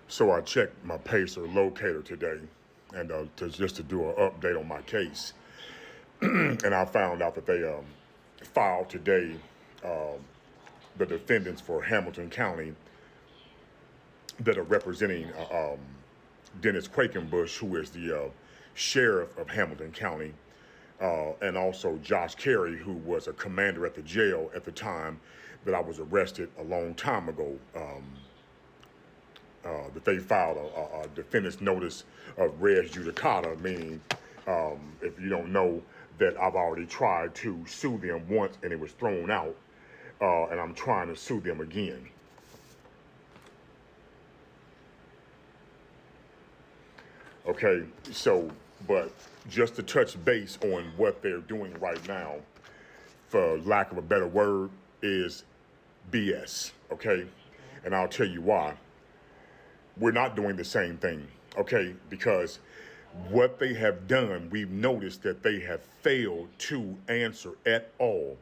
So I checked my Pacer locator today, and just to do an update on my case, and I found out that they filed today the defendants for Hamilton County that are representing Dennis Quakenbush, who is the sheriff of Hamilton County, and also Josh Carey, who was a commander at the jail at the time that I was arrested a long time ago. That they filed a defendant's notice of res judicata, meaning if you don't know that I've already tried to sue them once and it was thrown out, and I'm trying to sue them again. Okay, so, but just to touch base on what they're doing right now, for lack of a better word, is BS, okay? And I'll tell you why. We're not doing the same thing, okay? Because what they have done, we've noticed that they have failed to answer at all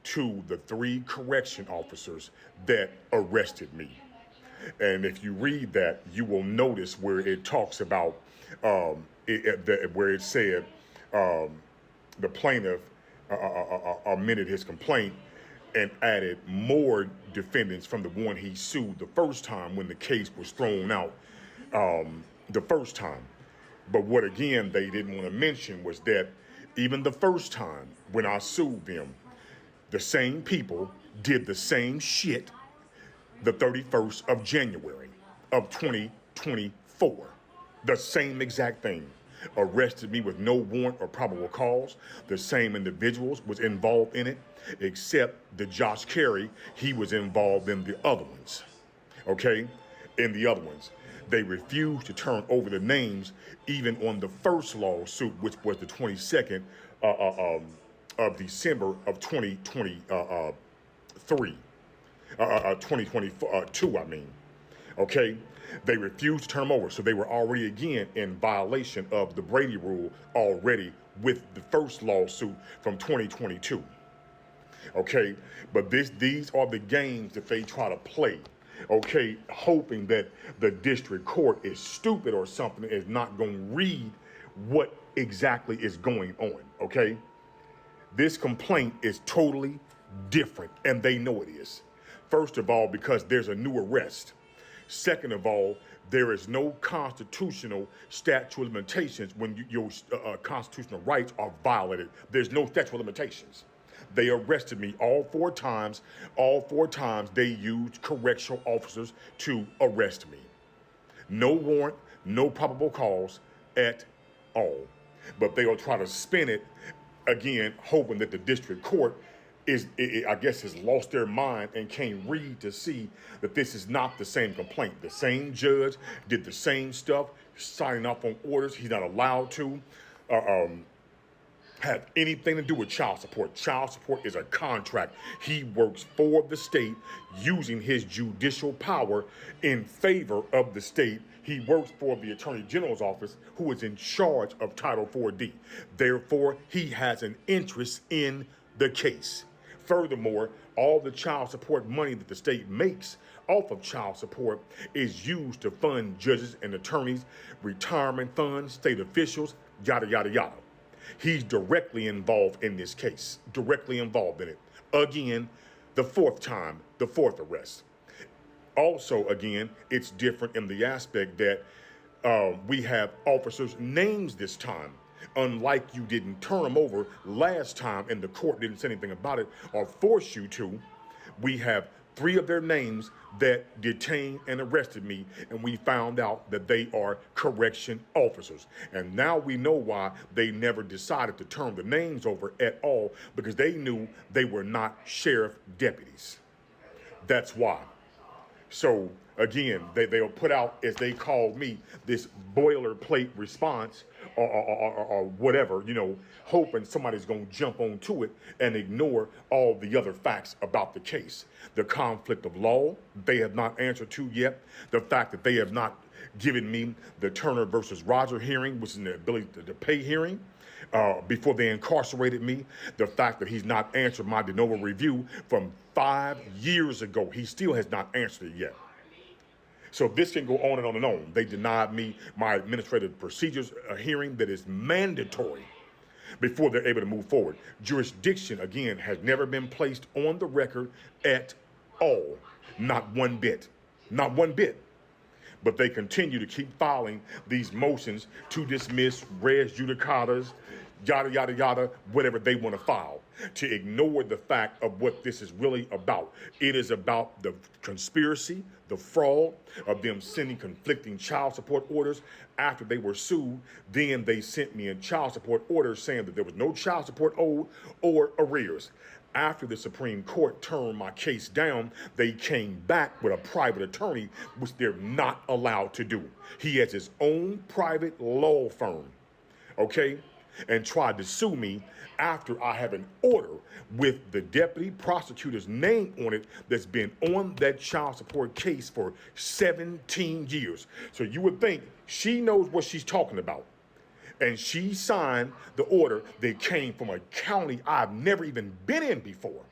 to the 3 correction officers that arrested me. And if you read that, you will notice where it talks about where it said the plaintiff amended his complaint and added more defendants from the one he sued the first time when the case was thrown out the first time. But what again they didn't want to mention was that even the first time when I sued them, the same people did the same shit the 31st of January of 2024. The same exact thing. Arrested me with no warrant or probable cause. The same individuals was involved in it, except the Josh Carey, he was involved in the other ones. Okay? In the other ones. They refused to turn over the names even on the first lawsuit, which was the 22nd of December of 2023. 2022, I mean. Okay? They refused to turn them over. So they were already, again, in violation of the Brady rule already with the first lawsuit from 2022. Okay? But these are the games that they try to play. Okay? Hoping that the district court is stupid or something, is not going to read what exactly is going on. Okay? This complaint is totally different, and they know it is. First of all, because there's a new arrest. Second of all, there is no constitutional statute of limitations when your constitutional rights are violated. There's no statute of limitations. They arrested me all 4 times. All 4 times they used correctional officers to arrest me. No warrant, no probable cause at all. But they'll try to spin it again, hoping that the district court I guess, has lost their mind and can't read to see that this is not the same complaint. The same judge did the same stuff, signing off on orders he's not allowed to have anything to do with child support. Child support is a contract. He works for the state using his judicial power in favor of the state. He works for the Attorney General's office, who is in charge of Title 4D. Therefore, he has an interest in the case. Furthermore, all the child support money that the state makes off of child support is used to fund judges and attorneys, retirement funds, state officials, yada, yada, yada. He's directly involved in this case, directly involved in it. Again, the 4th time, the 4th arrest. Also, again, it's different in the aspect that we have officers' names this time. Unlike you didn't turn them over last time and the court didn't say anything about it or force you to, we have 3 of their names that detained and arrested me, and we found out that they are correction officers. And now we know why they never decided to turn the names over at all, because they knew they were not sheriff deputies. That's why. So again, they'll put out, as they call me, this boilerplate response or whatever, hoping somebody's going to jump onto it and ignore all the other facts about the case. The conflict of law, they have not answered to yet. The fact that they have not given me the Turner versus Roger hearing, which is an ability to pay hearing, before they incarcerated me. The fact that he's not answered my de novo review from 5 years ago. He still has not answered it yet. So this can go on and on and on. They denied me my administrative procedures hearing that is mandatory before they're able to move forward. Jurisdiction, again, has never been placed on the record at all. Not one bit. Not one bit. But they continue to keep filing these motions to dismiss res judicatas, yada, yada, yada, whatever they want to file, to ignore the fact of what this is really about. It is about the conspiracy, the fraud of them sending conflicting child support orders after they were sued. Then they sent me a child support order saying that there was no child support owed or arrears. After the Supreme Court turned my case down, they came back with a private attorney, which they're not allowed to do. He has his own private law firm, okay, and tried to sue me after I have an order with the deputy prosecutor's name on it that's been on that child support case for 17 years. So you would think she knows what she's talking about. And she signed the order that came from a county I've never even been in before,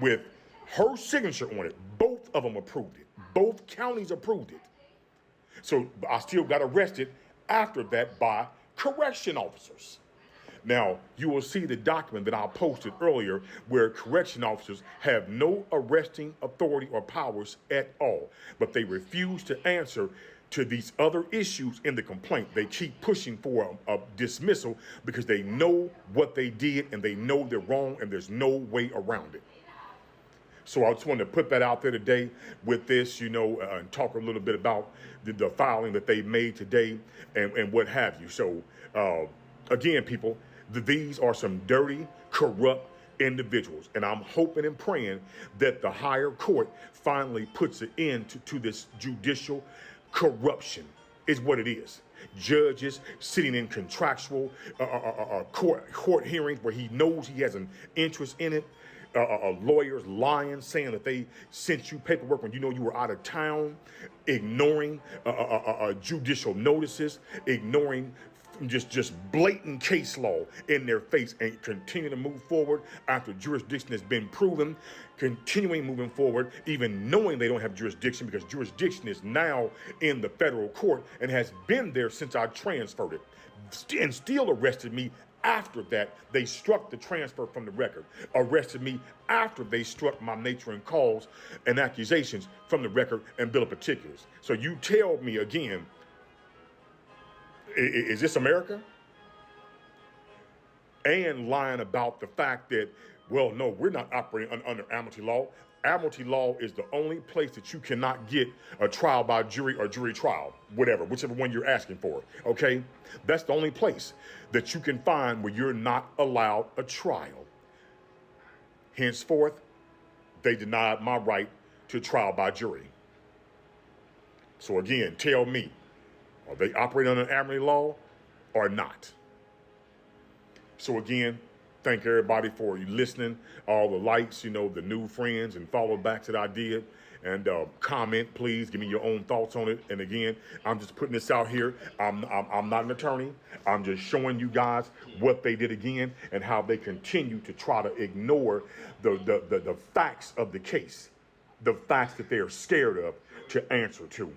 with her signature on it. Both of them approved it. Both counties approved it. So I still got arrested after that by correction officers. Now, you will see the document that I posted earlier where correction officers have no arresting authority or powers at all, but they refuse to answer to these other issues in the complaint. They keep pushing for a dismissal because they know what they did and they know they're wrong and there's no way around it. So I just wanted to put that out there today with this, and talk a little bit about the filing that they made today and what have you. So again, people, these are some dirty, corrupt individuals. And I'm hoping and praying that the higher court finally puts an end to this judicial corruption is what it is. Judges sitting in contractual court hearings where he knows he has an interest in it. Lawyers lying, saying that they sent you paperwork when you know you were out of town, ignoring judicial notices, ignoring just blatant case law in their face, and continue to move forward after jurisdiction has been proven, continuing moving forward, even knowing they don't have jurisdiction because jurisdiction is now in the federal court and has been there since I transferred it, and still arrested me. After that, they struck the transfer from the record, arrested me after they struck my nature and cause and accusations from the record and bill of particulars. So you tell me again, is this America? And lying about the fact that, well, no, we're not operating under admiralty law. Admiralty law is the only place that you cannot get a trial by jury or jury trial, whichever one you're asking for, okay? That's the only place that you can find where you're not allowed a trial. Henceforth, they denied my right to trial by jury. So again, tell me, are they operating under admiralty law or not? So again, thank everybody for you listening, all the likes, the new friends and follow backs that I did. And comment, please. Give me your own thoughts on it. And again, I'm just putting this out here. I'm not an attorney. I'm just showing you guys what they did again and how they continue to try to ignore the facts of the case, the facts that they are scared of to answer to.